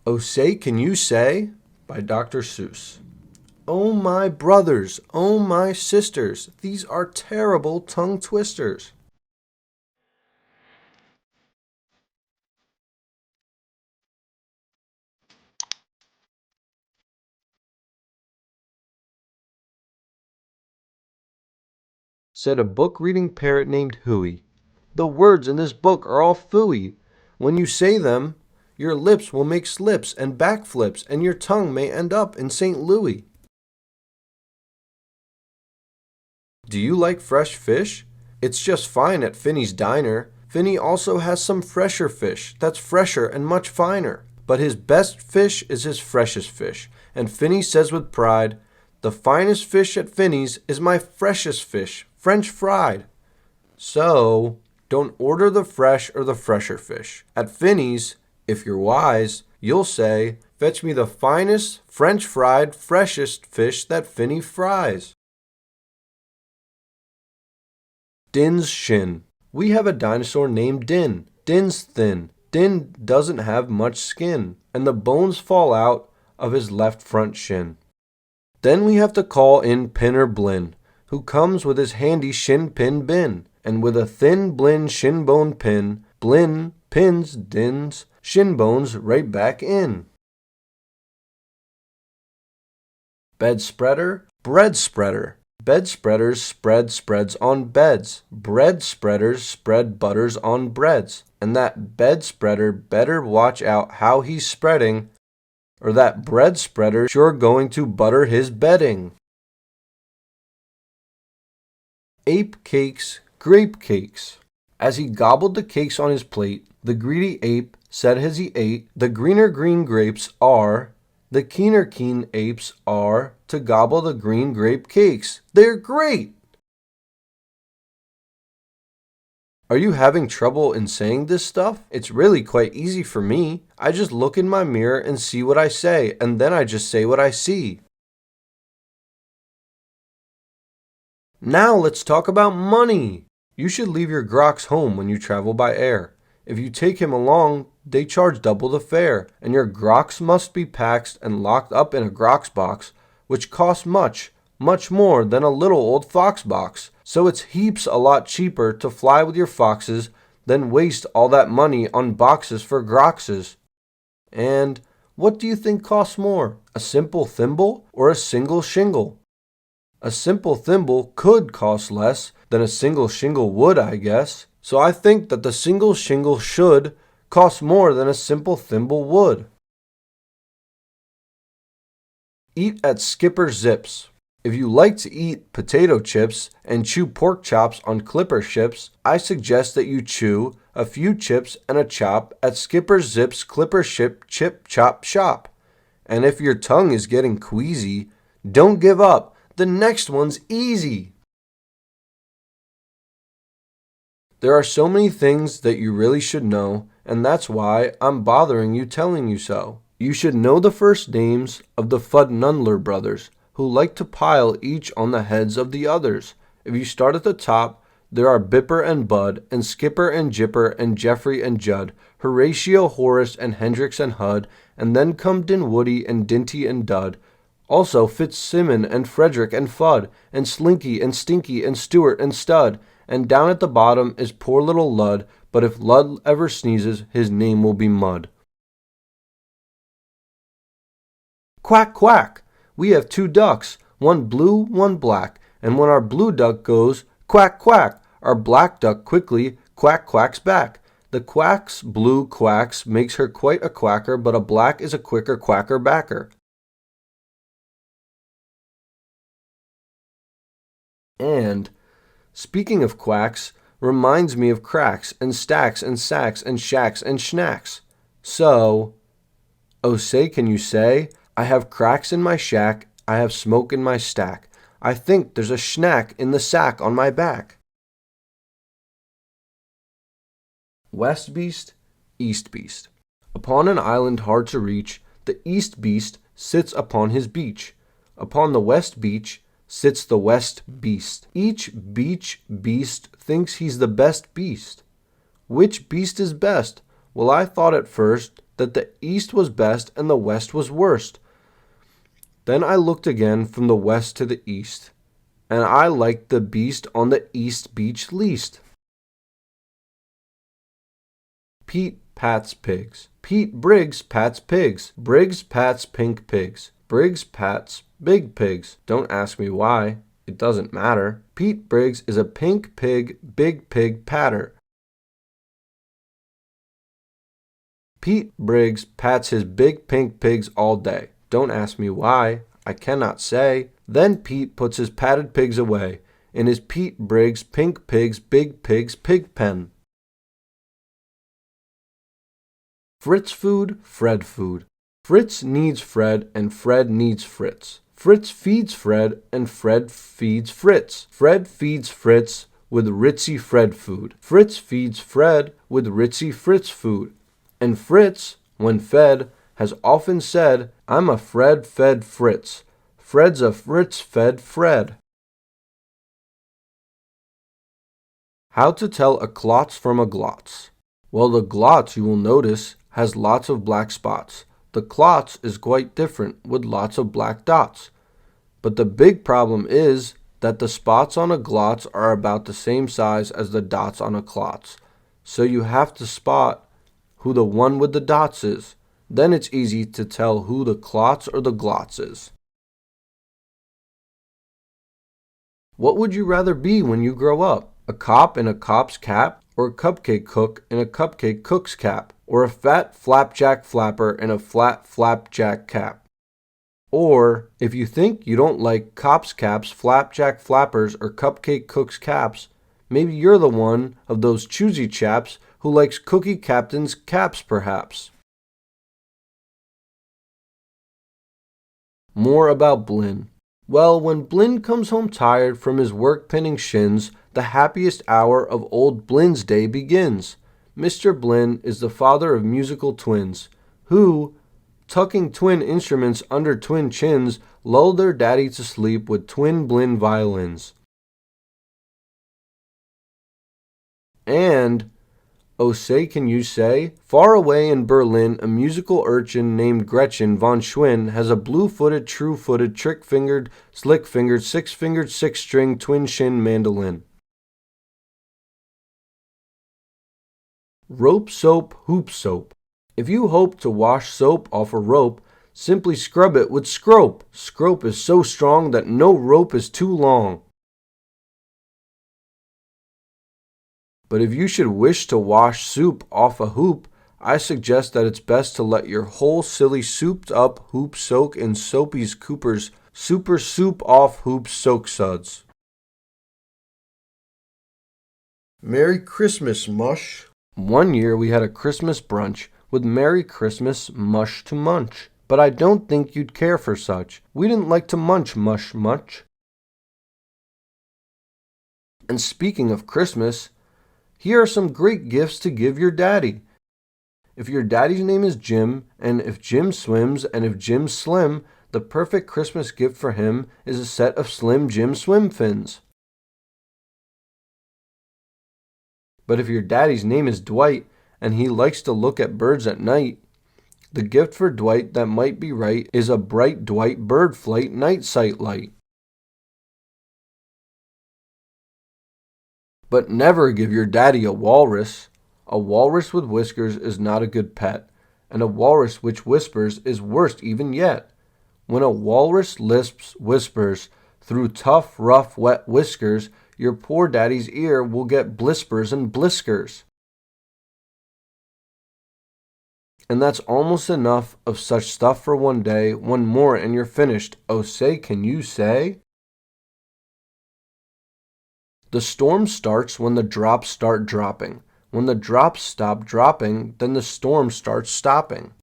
Oh, say, can you say? By Dr. Seuss. Oh, my brothers, oh, my sisters, these are terrible tongue twisters. Said a book-reading parrot named Huey. The words in this book are all phooey. When you say them, your lips will make slips and backflips, and your tongue may end up in St. Louis. Do you like fresh fish? It's just fine at Finney's diner. Finney also has some fresher fish that's fresher and much finer. But his best fish is his freshest fish. And Finney says with pride, the finest fish at Finney's is my freshest fish, French fried. So, don't order the fresh or the fresher fish. At Finney's, if you're wise, you'll say, fetch me the finest, French fried, freshest fish that Finney fries. Dinn's shin. We have a dinosaur named Dinn. Dinn's thin. Dinn doesn't have much skin, and the bones fall out of his left front shin. Then we have to call in Pinner Blinn, who comes with his handy shin pin bin, and with a thin Blinn shin bone pin, Blinn pins Dinn's shin bones right back in. Bed spreader, bread spreader. Bed spreaders spread spreads on beds. Bread spreaders spread butters on breads. And that bed spreader better watch out how he's spreading, or that bread spreader sure going to butter his bedding. Ape cakes, grape cakes. As he gobbled the cakes on his plate, the greedy ape said as he ate, the greener green grapes are, the keener keen apes are to gobble the green grape cakes. They're great! Are you having trouble in saying this stuff? It's really quite easy for me. I just look in my mirror and see what I say, and then I just say what I see. Now let's talk about money. You should leave your Grox home when you travel by air. If you take him along, they charge double the fare, and your Grox must be packed and locked up in a Grox box, which costs much, much more than a little old fox box. So it's heaps a lot cheaper to fly with your foxes than waste all that money on boxes for Groxes. And what do you think costs more, a simple thimble or a single shingle? A simple thimble could cost less than a single shingle would, I guess. So I think that the single shingle should cost more than a simple thimble would. Eat at Skipper Zip's. If you like to eat potato chips and chew pork chops on clipper ships, I suggest that you chew a few chips and a chop at Skipper Zip's clipper ship chip chop shop. And if your tongue is getting queasy, don't give up. The next one's easy. There are so many things that you really should know, and that's why I'm bothering you telling you so. You should know the first names of the Fuddnuddler brothers, who like to pile each on the heads of the others. If you start at the top, there are Bipper and Bud, and Skipper and Jipper, and Jeffrey and Judd, Horatio, Horace, and Hendrix and Hud, and then come Dinwoody and Dinty and Dud. Also Fitzsimon and Frederick and Fudd, and Slinky and Stinky and Stewart and Stud, and down at the bottom is poor little Lud, but if Lud ever sneezes, his name will be Mud. Quack, quack! We have 2 ducks, one blue, one black, and when our blue duck goes quack, quack, our black duck quickly quack, quacks back. The quack's blue quacks makes her quite a quacker, but a black is a quicker quacker backer. And, speaking of quacks, reminds me of cracks and stacks and sacks and shacks and schnacks. So, oh say can you say, I have cracks in my shack, I have smoke in my stack. I think there's a schnack in the sack on my back. West Beast, East Beast. Upon an island hard to reach, the East Beast sits upon his beach. Upon the West Beach sits the West Beast. Each beach beast thinks he's the best beast. Which beast is best? Well, I thought at first that the east was best and the west was worst. Then I looked again from the west to the east, and I liked the beast on the east beach least. Pete pats pigs. Pete Briggs pats pigs. Briggs pats pink pigs. Briggs pats big pigs. Don't ask me why. It doesn't matter. Pete Briggs is a pink pig, big pig patter. Pete Briggs pats his big pink pigs all day. Don't ask me why. I cannot say. Then Pete puts his patted pigs away in his Pete Briggs pink pigs, big pigs pig pen. Fritz food, Fred food. Fritz needs Fred and Fred needs Fritz. Fritz feeds Fred and Fred feeds Fritz. Fred feeds Fritz with ritzy Fred food. Fritz feeds Fred with ritzy Fritz food. And Fritz, when fed, has often said, "I'm a Fred fed Fritz. Fred's a Fritz fed Fred." How to tell a clots from a glots. Well, the glots, you will notice, has lots of black spots. The clots is quite different with lots of black dots. But the big problem is that the spots on a glots are about the same size as the dots on a clots. So you have to spot who the one with the dots is. Then it's easy to tell who the clots or the glots is. What would you rather be when you grow up? A cop in a cop's cap, or a cupcake cook in a cupcake cook's cap, or a fat flapjack flapper in a flat flapjack cap? Or, if you think you don't like cops' caps, flapjack flappers, or cupcake cooks' caps, maybe you're the one of those choosy chaps who likes cookie captain's caps, perhaps. More about Blinn. Well, when Blinn comes home tired from his work pinning shins, the happiest hour of old Blinn's day begins. Mr. Blinn is the father of musical twins, who, tucking twin instruments under twin chins, lull their daddy to sleep with twin Blinn violins. And, oh say can you say, far away in Berlin a musical urchin named Gretchen von Schwinn has a blue-footed, true-footed, trick-fingered, slick-fingered, six-fingered, six-string, twin-shin mandolin. Rope soap, hoop soap. If you hope to wash soap off a rope, simply scrub it with scrope. Scrope is so strong that no rope is too long. But if you should wish to wash soup off a hoop, I suggest that it's best to let your whole silly souped up hoop soak in Soapy's Cooper's Super Soup Off Hoop Soak Suds. Merry Christmas, mush. One year we had a Christmas brunch with Merry Christmas mush to munch. But I don't think you'd care for such. We didn't like to munch mush much. And speaking of Christmas, here are some great gifts to give your daddy. If your daddy's name is Jim, and if Jim swims, and if Jim's slim, the perfect Christmas gift for him is a set of Slim Jim swim fins. But if your daddy's name is Dwight, and he likes to look at birds at night, the gift for Dwight that might be right is a bright Dwight bird flight night sight light. But never give your daddy a walrus. A walrus with whiskers is not a good pet, and a walrus which whispers is worst even yet. When a walrus lisps, whispers, through tough, rough, wet whiskers, your poor daddy's ear will get blispers and bliskers. And that's almost enough of such stuff for one day. One more and you're finished. Oh, say, can you say? The storm starts when the drops start dropping. When the drops stop dropping, then the storm starts stopping.